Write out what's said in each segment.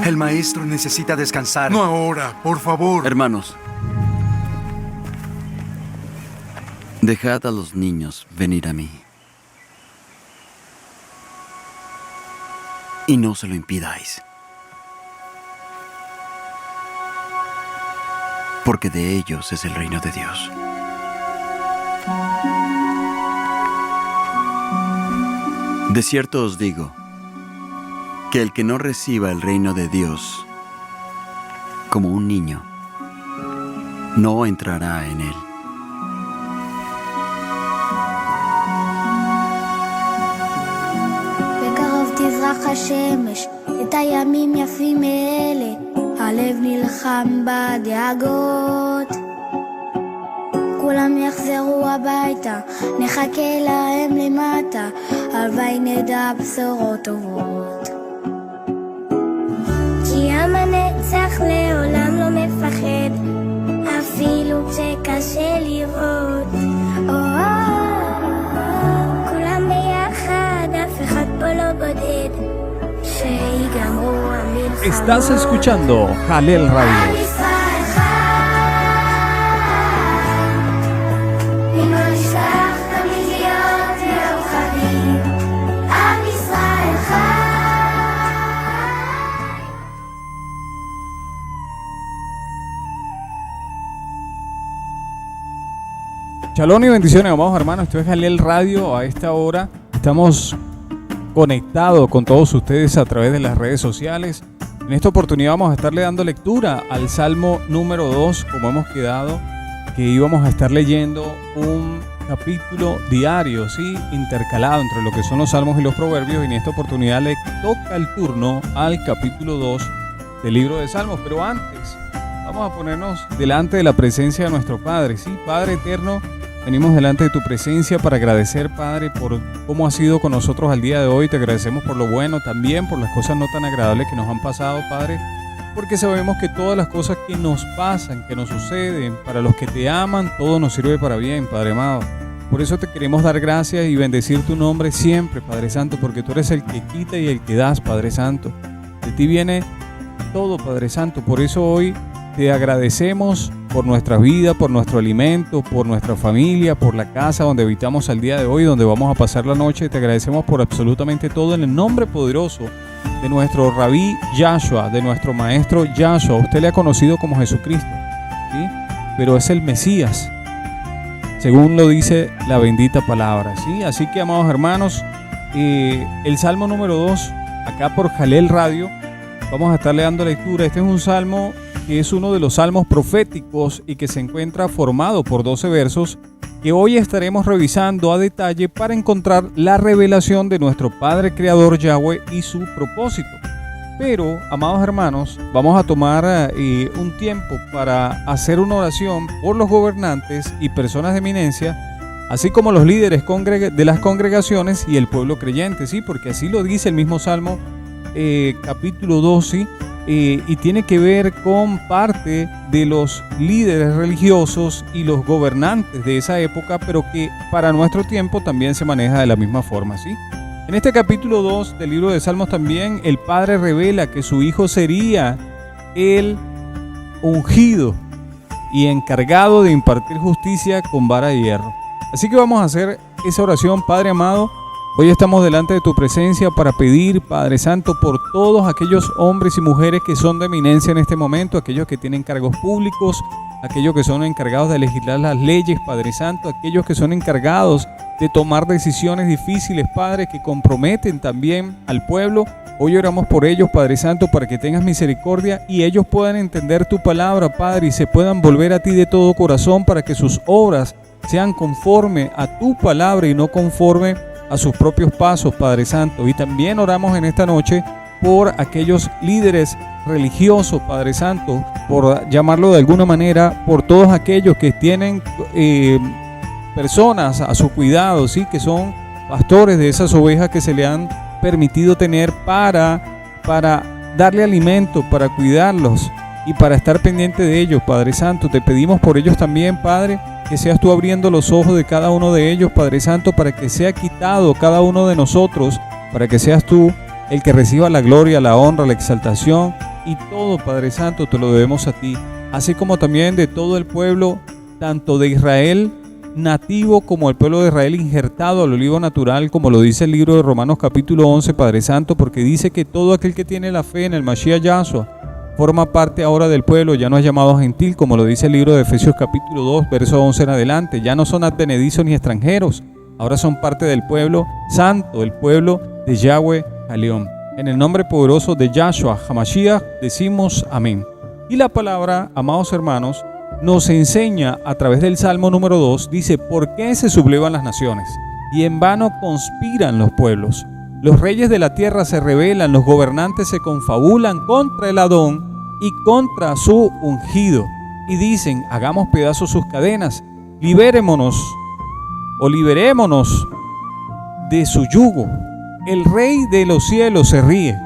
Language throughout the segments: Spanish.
El maestro necesita descansar. No ahora, por favor. Hermanos, dejad a los niños venir a mí. Y no se lo impidáis. Porque de ellos es el reino de Dios. De cierto os digo, que el que no reciba el reino de Dios como un niño, no entrará en él. בקרוב תזרח השמש, את הימים יפים מאלה, הלב נלחם בדאגות. כולם יחזרו הביתה, נחכה להם למטה, הלוואי נדע בשורות טובות. כי עם הנצח לעולם לא מפחד, אפילו כשקשה לראות. כולם ביחד, אף אחד פה לא בודד, שיגמרו המלחמות. Estás escuchando Jalel Radio. Shalom y bendiciones, amados hermanos. Esto es Jalel Radio. A esta hora estamos conectados con todos ustedes a través de las redes sociales. En esta oportunidad vamos a estarle dando lectura al Salmo número 2, como hemos quedado, que íbamos a estar leyendo un capítulo diario, ¿sí? Intercalado entre lo que son los salmos y los proverbios. Y en esta oportunidad le toca el turno al capítulo 2 del libro de Salmos. Pero antes, vamos a ponernos delante de la presencia de nuestro Padre, ¿sí? Padre eterno, venimos delante de tu presencia para agradecer, Padre, por cómo has sido con nosotros al día de hoy. Te agradecemos por lo bueno, también por las cosas no tan agradables que nos han pasado, Padre, porque sabemos que todas las cosas que nos pasan, que nos suceden, para los que te aman, todo nos sirve para bien, Padre amado. Por eso te queremos dar gracias y bendecir tu nombre siempre, Padre Santo, porque tú eres el que quita y el que das, Padre Santo. De ti viene todo, Padre Santo. Por eso hoy te agradecemos por nuestra vida, por nuestro alimento, por nuestra familia, por la casa donde habitamos al día de hoy, donde vamos a pasar la noche. Te agradecemos por absolutamente todo en el nombre poderoso de nuestro Rabí Yahshua, de nuestro Maestro Yahshua. Usted le ha conocido como Jesucristo, ¿sí? Pero es el Mesías, según lo dice la bendita palabra, ¿sí? Así que, amados hermanos, el Salmo número 2, acá por Jalel Radio, vamos a estarle dando lectura. Este es un salmo que es uno de los salmos proféticos y que se encuentra formado por 12 versos que hoy estaremos revisando a detalle para encontrar la revelación de nuestro Padre Creador Yahweh y su propósito. Pero, amados hermanos, vamos a tomar un tiempo para hacer una oración por los gobernantes y personas de eminencia, así como los líderes de las congregaciones y el pueblo creyente, ¿sí? Porque así lo dice el mismo Salmo capítulo 2, ¿sí? Y tiene que ver con parte de los líderes religiosos y los gobernantes de esa época, pero que para nuestro tiempo también se maneja de la misma forma, ¿sí? En este capítulo 2 del libro de Salmos también el Padre revela que su Hijo sería el ungido y encargado de impartir justicia con vara de hierro. Así que vamos a hacer esa oración. Padre amado, hoy estamos delante de tu presencia para pedir, Padre Santo, por todos aquellos hombres y mujeres que son de eminencia en este momento, aquellos que tienen cargos públicos, aquellos que son encargados de legislar las leyes, Padre Santo, aquellos que son encargados de tomar decisiones difíciles, Padre, que comprometen también al pueblo. Hoy oramos por ellos, Padre Santo, para que tengas misericordia y ellos puedan entender tu palabra, Padre, y se puedan volver a ti de todo corazón para que sus obras sean conforme a tu palabra y no conforme a sus propios pasos, Padre Santo. Y también oramos en esta noche por aquellos líderes religiosos, Padre Santo, por llamarlo de alguna manera, por todos aquellos que tienen personas a su cuidado, ¿sí? Que son pastores de esas ovejas que se le han permitido tener para darle alimento, para cuidarlos y para estar pendiente de ellos, Padre Santo. Te pedimos por ellos también, Padre, que seas tú abriendo los ojos de cada uno de ellos, Padre Santo, para que sea quitado cada uno de nosotros, para que seas tú el que reciba la gloria, la honra, la exaltación y todo, Padre Santo, te lo debemos a ti, así como también de todo el pueblo, tanto de Israel nativo como el pueblo de Israel injertado al olivo natural, como lo dice el libro de Romanos capítulo 11, Padre Santo, porque dice que todo aquel que tiene la fe en el Mashiach Yahshua forma parte ahora del pueblo, ya no es llamado gentil, como lo dice el libro de Efesios capítulo 2, verso 11 en adelante, ya no son advenedizos ni extranjeros, ahora son parte del pueblo santo, el pueblo de Yahweh Jaleón. En el nombre poderoso de Yahshua HaMashiach decimos amén. Y la palabra, amados hermanos, nos enseña a través del Salmo número 2, dice: ¿por qué se sublevan las naciones? Y en vano conspiran los pueblos. Los reyes de la tierra se rebelan, los gobernantes se confabulan contra el Adón y contra su ungido. Y dicen: hagamos pedazos sus cadenas, liberémonos de su yugo. El rey de los cielos se ríe,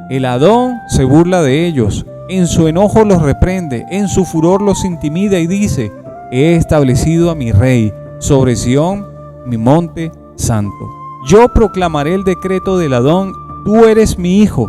el Adón se burla de ellos. En su enojo los reprende, en su furor los intimida y dice: he establecido a mi rey sobre Sión, mi monte santo. Yo proclamaré el decreto del Adón: tú eres mi hijo.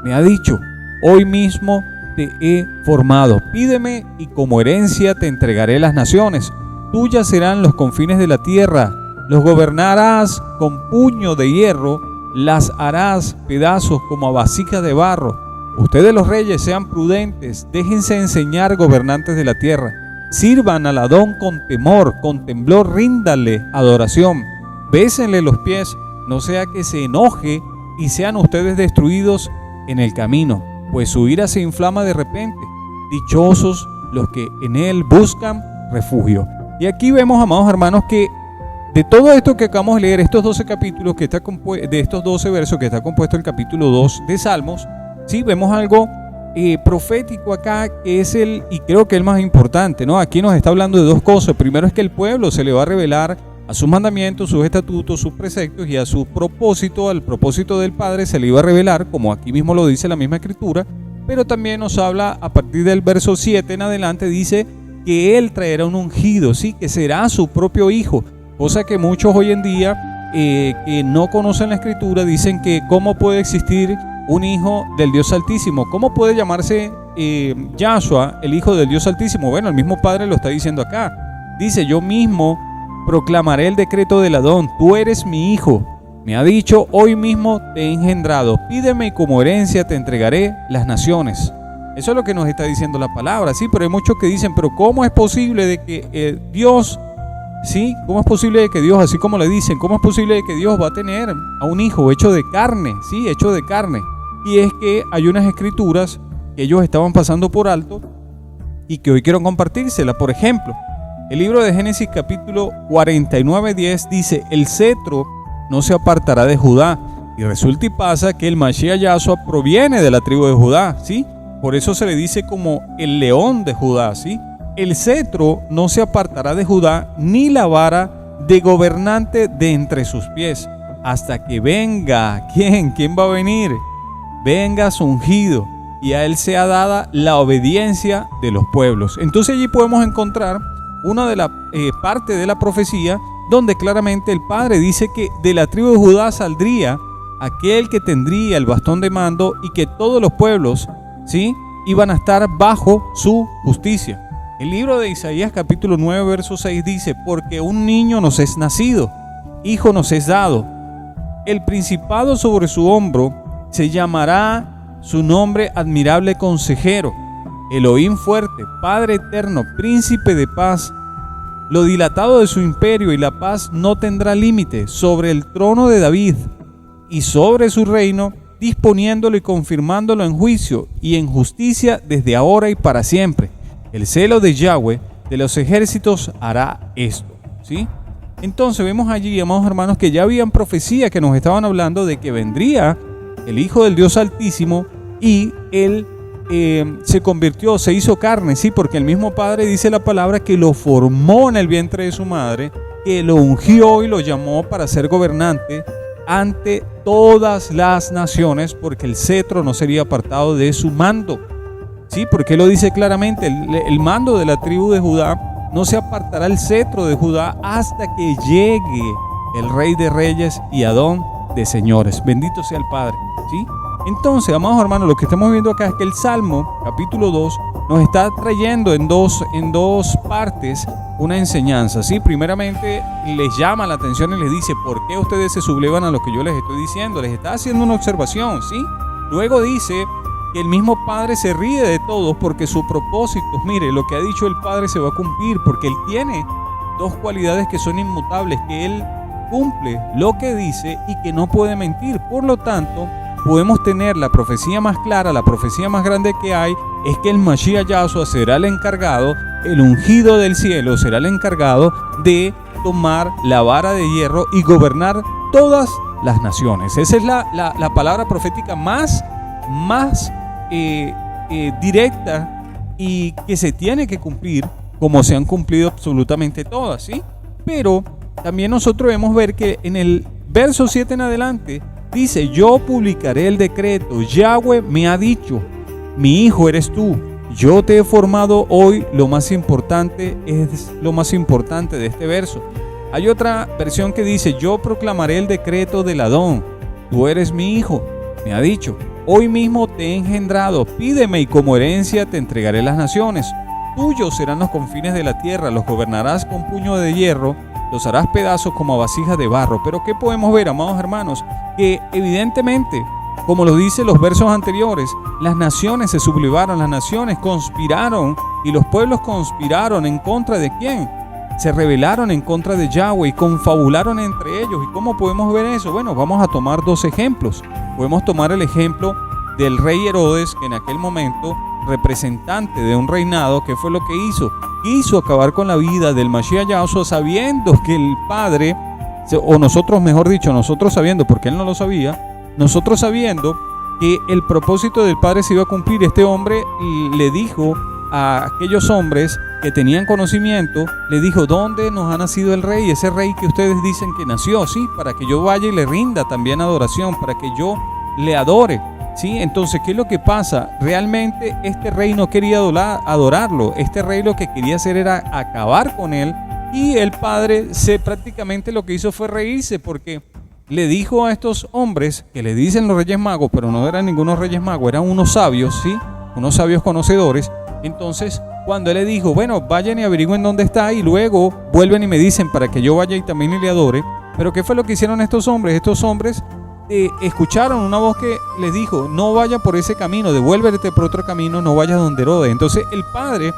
Me ha dicho: hoy mismo te he formado. Pídeme y como herencia te entregaré las naciones. Tuyas serán los confines de la tierra. Los gobernarás con puño de hierro, las harás pedazos como a vasija de barro. Ustedes los reyes sean prudentes, déjense enseñar, gobernantes de la tierra. Sirvan al Adón con temor, con temblor ríndale adoración. Bésenle los pies, no sea que se enoje y sean ustedes destruidos en el camino, pues su ira se inflama de repente. Dichosos los que en él buscan refugio. Y aquí vemos, amados hermanos, que de todo esto que acabamos de leer, estos 12 capítulos que está de estos 12 versos que está compuesto el capítulo 2 de Salmos, sí, vemos algo profético acá, que es y creo que el más importante, ¿no? Aquí nos está hablando de dos cosas. Primero es que el pueblo se le va a revelar a sus mandamientos, sus estatutos, sus preceptos, y a su propósito, al propósito del Padre se le iba a revelar, como aquí mismo lo dice la misma escritura. Pero también nos habla a partir del verso 7 en adelante, dice que él traerá un ungido, sí, que será su propio hijo, cosa que muchos hoy en día que no conocen la escritura dicen que cómo puede existir un hijo del Dios Altísimo, cómo puede llamarse Yahshua el hijo del Dios Altísimo. Bueno, el mismo Padre lo está diciendo acá, dice: yo mismo proclamaré el decreto del Adón, tú eres mi hijo, me ha dicho: hoy mismo te he engendrado, pídeme y como herencia te entregaré las naciones. Eso es lo que nos está diciendo la palabra, sí, pero hay muchos que dicen: pero ¿cómo es posible de que Dios, sí, cómo es posible de que Dios, así como le dicen, cómo es posible de que Dios va a tener a un hijo hecho de carne, sí, hecho de carne? Y es que hay unas escrituras que ellos estaban pasando por alto y que hoy quiero compartírsela. Por ejemplo, el libro de Génesis capítulo 49:10 dice: el cetro no se apartará de Judá. Y resulta y pasa que el Mashiach Yahshua proviene de la tribu de Judá, ¿sí? Por eso se le dice como el león de Judá, ¿sí? El cetro no se apartará de Judá, ni la vara de gobernante de entre sus pies, hasta que venga. ¿Quién va a venir? Venga su ungido, y a él sea dada la obediencia de los pueblos. Entonces allí podemos encontrar una de la parte de la profecía donde claramente el Padre dice que de la tribu de Judá saldría aquel que tendría el bastón de mando y que todos los pueblos, ¿sí?, iban a estar bajo su justicia. El libro de Isaías capítulo 9 verso 6 dice: porque un niño nos es nacido, hijo nos es dado, el principado sobre su hombro, se llamará su nombre admirable consejero, Elohim fuerte, Padre eterno, príncipe de paz. Lo dilatado de su imperio y la paz no tendrá límite sobre el trono de David y sobre su reino, disponiéndolo y confirmándolo en juicio y en justicia desde ahora y para siempre. El celo de Yahweh de los ejércitos hará esto, ¿sí? Entonces vemos allí, amados hermanos, que ya habían profecías que nos estaban hablando de que vendría el Hijo del Dios Altísimo y él se convirtió, se hizo carne, sí, porque el mismo Padre dice la palabra que lo formó en el vientre de su madre, que lo ungió y lo llamó para ser gobernante ante todas las naciones, porque el cetro no sería apartado de su mando. Sí, porque lo dice claramente, el mando de la tribu de Judá, no se apartará el cetro de Judá hasta que llegue el Rey de Reyes y Adón de señores. Bendito sea el Padre, ¿sí? Entonces, amados hermanos, lo que estamos viendo acá es que el Salmo, capítulo 2, nos está trayendo en dos partes una enseñanza, ¿sí? Primeramente, les llama la atención y les dice, ¿por qué ustedes se sublevan a lo que yo les estoy diciendo? Les está haciendo una observación, ¿sí? Luego dice que el mismo Padre se ríe de todos porque su propósito, mire, lo que ha dicho el Padre se va a cumplir, porque Él tiene dos cualidades que son inmutables, que Él cumple lo que dice y que no puede mentir. Por lo tanto, podemos tener la profecía más clara, la profecía más grande que hay, es que el Mashiach Yahshua será el encargado, el ungido del cielo será el encargado de tomar la vara de hierro y gobernar todas las naciones. Esa es la palabra profética más directa y que se tiene que cumplir, como se han cumplido absolutamente todas, ¿sí? Pero también nosotros debemos ver que en el verso 7 en adelante dice, yo publicaré el decreto, Yahweh me ha dicho, mi hijo eres tú, yo te he formado hoy. Lo más importante es lo más importante de este verso. Hay otra versión que dice, yo proclamaré el decreto del Adón, tú eres mi hijo, me ha dicho, hoy mismo te he engendrado, pídeme y como herencia te entregaré las naciones, tuyos serán los confines de la tierra, los gobernarás con puño de hierro, los harás pedazos como vasijas de barro. Pero ¿qué podemos ver, amados hermanos? Que evidentemente, como lo dicen los versos anteriores, las naciones se sublevaron, las naciones conspiraron y los pueblos conspiraron en contra de ¿quién? Se rebelaron en contra de Yahweh y confabularon entre ellos. ¿Y cómo podemos ver eso? Bueno, vamos a tomar dos ejemplos. Podemos tomar el ejemplo del rey Herodes, que en aquel momento, representante de un reinado, ¿qué fue lo que hizo? Quiso acabar con la vida del Mashiach Yahshua, sabiendo que el Padre, o nosotros, mejor dicho, nosotros sabiendo, porque él no lo sabía, nosotros sabiendo que el propósito del Padre se iba a cumplir. Este hombre le dijo a aquellos hombres que tenían conocimiento, le dijo, ¿dónde nos ha nacido el rey? Ese rey que ustedes dicen que nació, ¿sí? Para que yo vaya y le rinda también adoración, para que yo le adore, ¿sí? Entonces, ¿qué es lo que pasa? Realmente este rey no quería adorarlo. Este rey lo que quería hacer era acabar con él, y el Padre prácticamente lo que hizo fue reírse, porque le dijo a estos hombres, que le dicen los reyes magos, pero no eran ningunos reyes magos, eran unos sabios, ¿sí? Unos sabios conocedores. Entonces, cuando él le dijo, bueno, vayan y averigüen dónde está y luego vuelven y me dicen para que yo vaya y también le adore. Pero ¿qué fue lo que hicieron estos hombres? Estos hombres escucharon una voz que les dijo, no vaya por ese camino, devuélvete por otro camino, no vayas donde Herodes. Entonces el Padre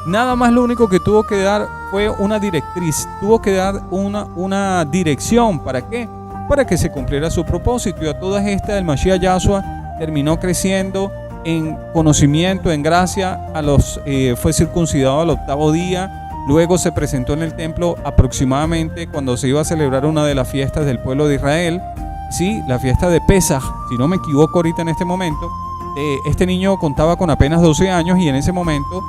nada más lo único que tuvo que dar fue una directriz, tuvo que dar una dirección. ¿Para qué? Para que se cumpliera su propósito. Y a todas estas el Mashiach Yahshua terminó creciendo en conocimiento, en gracia, fue circuncidado al 8º día. Luego se presentó en el templo aproximadamente cuando se iba a celebrar una de las fiestas del pueblo de Israel, ¿sí? La fiesta de Pesaj, si no me equivoco ahorita en este momento. Este niño contaba con apenas 12 años y en ese momento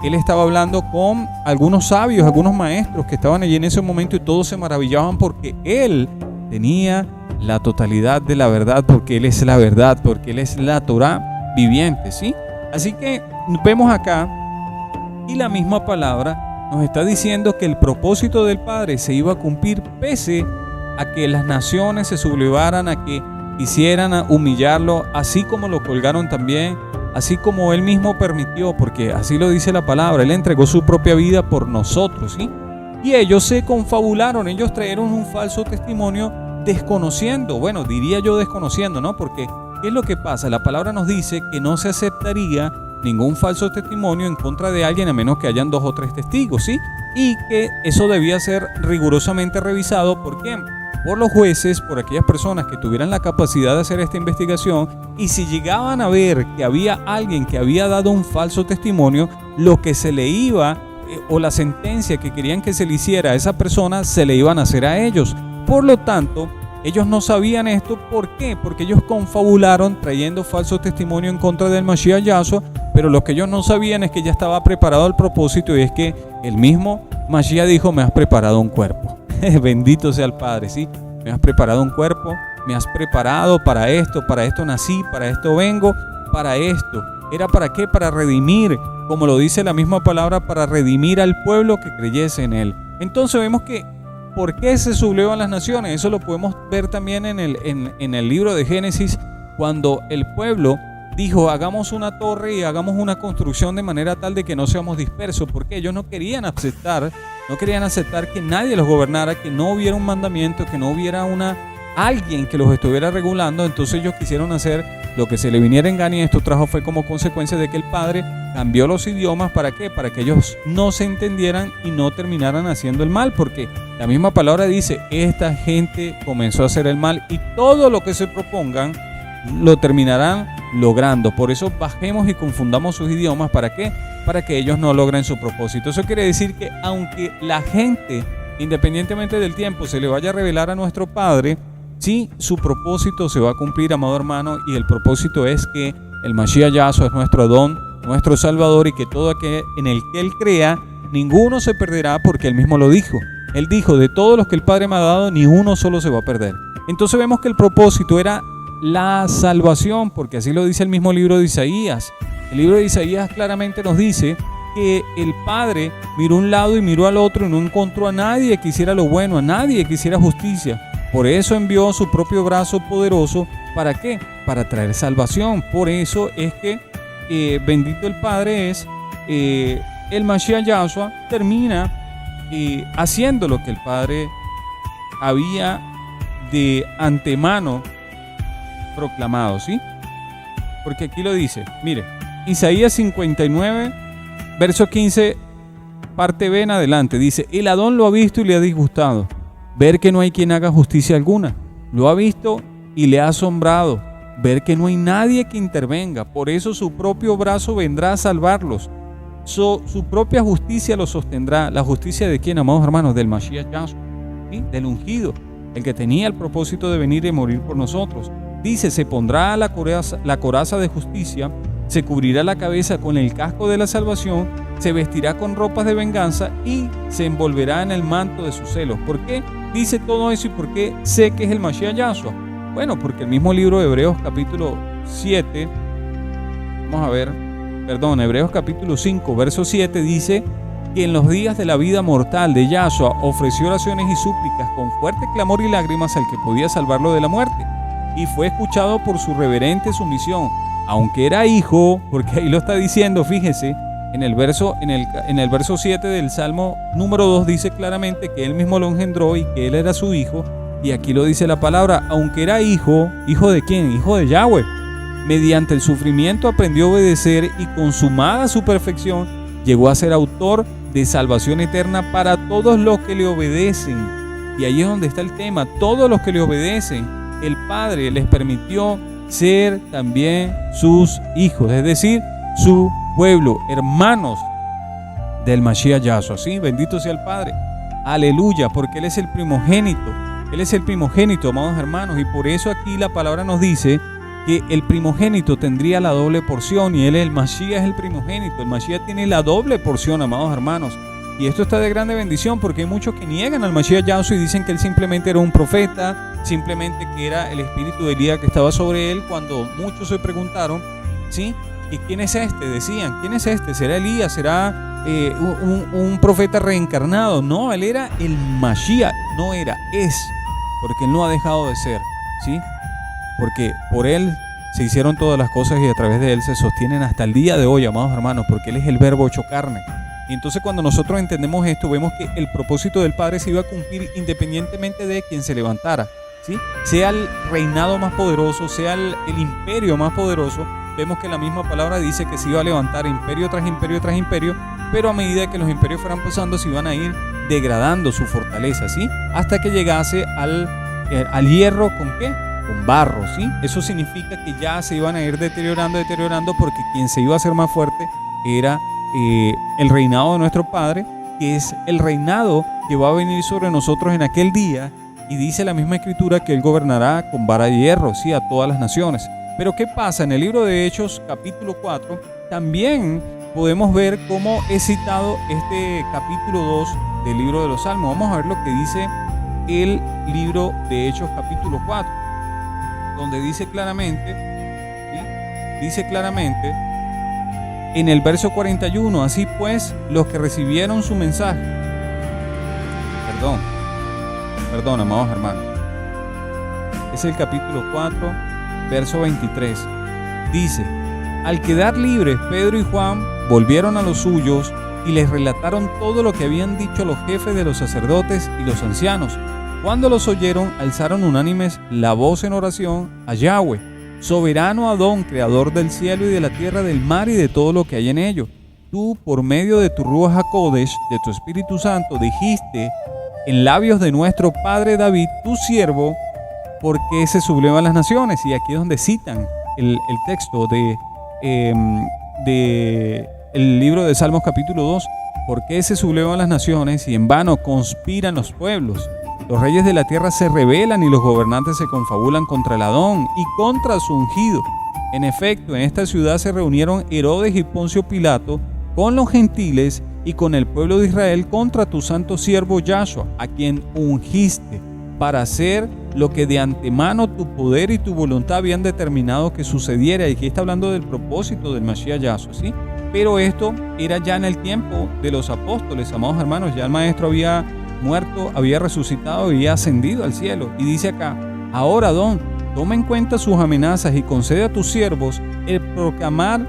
él estaba hablando con algunos sabios, algunos maestros que estaban allí en ese momento, y todos se maravillaban porque él tenía la totalidad de la verdad, porque él es la verdad, porque él es la Torá viviente, ¿sí? Así que vemos acá, y la misma palabra nos está diciendo que el propósito del Padre se iba a cumplir pese a que las naciones se sublevaran, a que quisieran humillarlo, así como lo colgaron también, así como él mismo permitió, porque así lo dice la palabra, él entregó su propia vida por nosotros, ¿sí? Y ellos se confabularon, ellos trajeron un falso testimonio desconociendo, bueno, diría yo desconociendo, ¿no? Porque ¿qué es lo que pasa? La palabra nos dice que no se aceptaría ningún falso testimonio en contra de alguien a menos que hayan 2 o 3 testigos, ¿sí? Y que eso debía ser rigurosamente revisado. ¿Por qué? Por los jueces, por aquellas personas que tuvieran la capacidad de hacer esta investigación, y si llegaban a ver que había alguien que había dado un falso testimonio, lo que se le iba, o la sentencia que querían que se le hiciera a esa persona, se le iban a hacer a ellos. Por lo tanto, ellos no sabían esto. ¿Por qué? Porque ellos confabularon trayendo falso testimonio en contra del Mashiach Yahshua, pero lo que ellos no sabían es que ya estaba preparado el propósito, y es que el mismo Mashiach dijo, me has preparado un cuerpo. Bendito sea el Padre, ¿sí? Me has preparado un cuerpo, me has preparado para esto nací, para esto vengo, para esto. ¿Era para qué? Para redimir, como lo dice la misma palabra, para redimir al pueblo que creyese en él. Entonces vemos que ¿por qué se sublevan las naciones? Eso lo podemos ver también en el libro de Génesis, cuando el pueblo dijo, hagamos una torre y hagamos una construcción de manera tal de que no seamos dispersos, porque ellos no querían aceptar que nadie los gobernara, que no hubiera un mandamiento, que no hubiera alguien que los estuviera regulando. Entonces ellos quisieron hacer lo que se le viniera en gana, y esto fue como consecuencia de que el Padre cambió los idiomas. ¿Para qué? Para que ellos no se entendieran y no terminaran haciendo el mal, porque la misma palabra dice, esta gente comenzó a hacer el mal y todo lo que se propongan lo terminarán logrando. Por eso bajemos y confundamos sus idiomas. ¿Para qué? Para que ellos no logren su propósito. Eso quiere decir que aunque la gente, independientemente del tiempo, se le vaya a revelar a nuestro Padre, sí, su propósito se va a cumplir, amado hermano, y el propósito es que el Mashiach Yahshua es nuestro Adón, nuestro Salvador, y que todo aquel en el que Él crea, ninguno se perderá, porque Él mismo lo dijo. Él dijo, de todos los que el Padre me ha dado, ni uno solo se va a perder. Entonces vemos que el propósito era la salvación, porque así lo dice el mismo libro de Isaías. El libro de Isaías claramente nos dice que el Padre miró a un lado y miró al otro y no encontró a nadie que hiciera lo bueno, a nadie que hiciera justicia. Por eso envió su propio brazo poderoso. ¿Para qué? Para traer salvación. Por eso es que bendito el Padre es, el Mashiach Yahshua termina haciendo lo que el Padre había de antemano proclamado, ¿sí? Porque aquí lo dice, mire, Isaías 59, verso 15, parte B en adelante, dice, el Adón lo ha visto y le ha disgustado, ver que no hay quien haga justicia alguna, lo ha visto y le ha asombrado, ver que no hay nadie que intervenga, por eso su propio brazo vendrá a salvarlos, su propia justicia los sostendrá. ¿La justicia de quién, amados hermanos? Del Mashiach Yahshua, ¿sí? Del ungido, el que tenía el propósito de venir y morir por nosotros. Dice, se pondrá la coraza de justicia, se cubrirá la cabeza con el casco de la salvación, se vestirá con ropas de venganza y se envolverá en el manto de sus celos. ¿Por qué dice todo eso y por qué sé que es el Mashiach Yahshua? Bueno, porque el mismo libro de Hebreos capítulo 7, Hebreos capítulo 5, verso 7 dice que en los días de la vida mortal de Yahshua ofreció oraciones y súplicas con fuerte clamor y lágrimas al que podía salvarlo de la muerte. Y fue escuchado por su reverente sumisión, aunque era hijo, porque ahí lo está diciendo, fíjese, en el verso 7 del Salmo número 2 dice claramente que él mismo lo engendró y que él era su hijo, y aquí lo dice la palabra, aunque era hijo, ¿hijo de quién? Hijo de Yahweh. Mediante el sufrimiento aprendió a obedecer y consumada su perfección, llegó a ser autor de salvación eterna para todos los que le obedecen. Y ahí es donde está el tema, todos los que le obedecen. El Padre les permitió ser también sus hijos, es decir, su pueblo, hermanos del Mashiach Yahshua, ¿sí? Bendito sea el Padre, aleluya, porque Él es el primogénito, amados hermanos, y por eso aquí la palabra nos dice que el primogénito tendría la doble porción, y el Mashiach es el primogénito, el Mashiach tiene la doble porción, amados hermanos. Y esto está de grande bendición porque hay muchos que niegan al Mashiach Yahshua y dicen que él simplemente era un profeta, simplemente que era el espíritu de Elías que estaba sobre él, cuando muchos se preguntaron, ¿sí? ¿Y quién es este? Decían, ¿quién es este? ¿Será Elías? ¿Será un profeta reencarnado? No, él era el Mashiach, no era, es, porque él no ha dejado de ser, ¿sí? Porque por él se hicieron todas las cosas y a través de él se sostienen hasta el día de hoy, amados hermanos, porque él es el verbo hecho carne. Y entonces cuando nosotros entendemos esto, vemos que el propósito del Padre se iba a cumplir independientemente de quien se levantara, ¿sí? Sea el reinado más poderoso, sea el imperio más poderoso. Vemos que la misma palabra dice que se iba a levantar imperio tras imperio tras imperio, pero a medida que los imperios fueran pasando se iban a ir degradando su fortaleza, ¿sí? Hasta que llegase al hierro, ¿con qué? Con barro, ¿sí? Eso significa que ya se iban a ir deteriorando, porque quien se iba a hacer más fuerte era el reinado de nuestro Padre, que es el reinado que va a venir sobre nosotros en aquel día, y dice la misma escritura que él gobernará con vara de hierro, sí, a todas las naciones. Pero ¿qué pasa? En el libro de Hechos capítulo 4 también podemos ver cómo es citado este capítulo 2 del libro de los Salmos. Vamos a ver lo que dice el libro de Hechos capítulo 4, donde dice claramente, ¿sí? Dice claramente en el verso 41, así pues, los que recibieron su mensaje, perdón, amados hermanos, es el capítulo 4, verso 23. Dice: al quedar libres, Pedro y Juan volvieron a los suyos y les relataron todo lo que habían dicho los jefes de los sacerdotes y los ancianos. Cuando los oyeron, alzaron unánimes la voz en oración a Yahweh: soberano Adón, creador del cielo y de la tierra, del mar y de todo lo que hay en ello. Tú, por medio de tu Ruach HaKodesh, de tu Espíritu Santo, dijiste en labios de nuestro padre David, tu siervo, ¿por qué se sublevan las naciones? Y aquí es donde citan el texto de el libro de Salmos capítulo 2. ¿Por qué se sublevan las naciones y en vano conspiran los pueblos? Los reyes de la tierra se rebelan y los gobernantes se confabulan contra el Adón y contra su ungido. En efecto, en esta ciudad se reunieron Herodes y Poncio Pilato con los gentiles y con el pueblo de Israel contra tu santo siervo Yahshua, a quien ungiste para hacer lo que de antemano tu poder y tu voluntad habían determinado que sucediera. Y aquí está hablando del propósito del Mashiach Yahshua, ¿sí? Pero esto era ya en el tiempo de los apóstoles, amados hermanos. Ya el maestro había muerto, había resucitado, había ascendido al cielo. Y dice acá: ahora, Adón, toma en cuenta sus amenazas y concede a tus siervos el proclamar.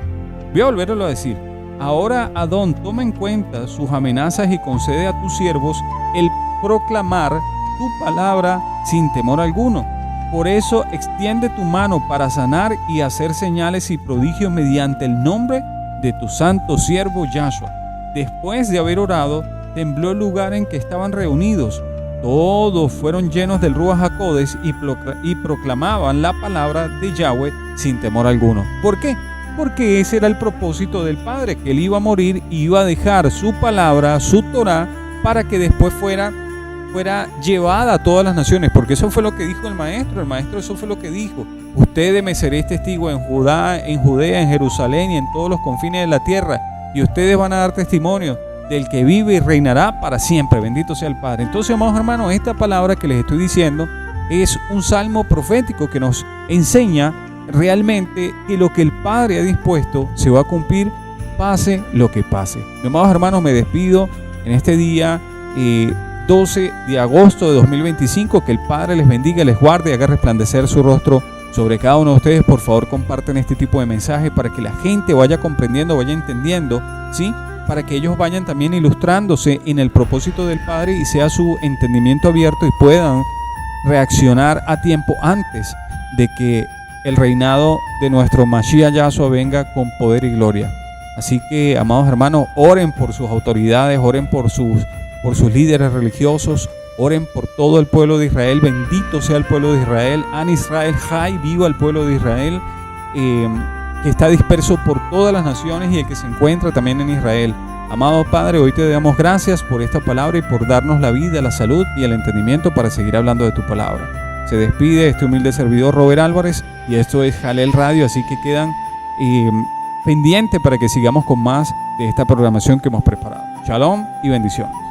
Voy a volverlo a decir: ahora, Adón, toma en cuenta sus amenazas y concede a tus siervos el proclamar tu palabra sin temor alguno. Por eso extiende tu mano para sanar y hacer señales y prodigios mediante el nombre de tu santo siervo Yahshua. Después de haber orado, tembló el lugar en que estaban reunidos. Todos fueron llenos del Ruach HaKodesh y proclamaban la palabra de Yahweh sin temor alguno. ¿Por qué? Porque ese era el propósito del Padre, que él iba a morir y iba a dejar su palabra, su Torah, para que después fuera llevada a todas las naciones, porque eso fue lo que dijo el maestro. El maestro eso fue lo que dijo: ustedes me seréis testigos en Judea, en Jerusalén y en todos los confines de la tierra, y ustedes van a dar testimonio del que vive y reinará para siempre. Bendito sea el Padre. Entonces, amados hermanos, esta palabra que les estoy diciendo es un salmo profético que nos enseña realmente que lo que el Padre ha dispuesto se va a cumplir, pase lo que pase. Amados hermanos, me despido en este día 12 de agosto de 2025. Que el Padre les bendiga, les guarde y haga resplandecer su rostro sobre cada uno de ustedes. Por favor, comparten este tipo de mensajes para que la gente vaya comprendiendo, vaya entendiendo, ¿sí? Para que ellos vayan también ilustrándose en el propósito del Padre y sea su entendimiento abierto y puedan reaccionar a tiempo antes de que el reinado de nuestro Mashiach Yahshua venga con poder y gloria. Así que, amados hermanos, oren por sus autoridades, oren por sus líderes religiosos, oren por todo el pueblo de Israel. Bendito sea el pueblo de Israel. An Israel Jai, viva el pueblo de Israel, que está disperso por todas las naciones y el que se encuentra también en Israel. Amado Padre, hoy te damos gracias por esta palabra y por darnos la vida, la salud y el entendimiento para seguir hablando de tu palabra. Se despide este humilde servidor Robert Álvarez y esto es Jalel Radio, así que quedan pendientes para que sigamos con más de esta programación que hemos preparado. Shalom y bendiciones.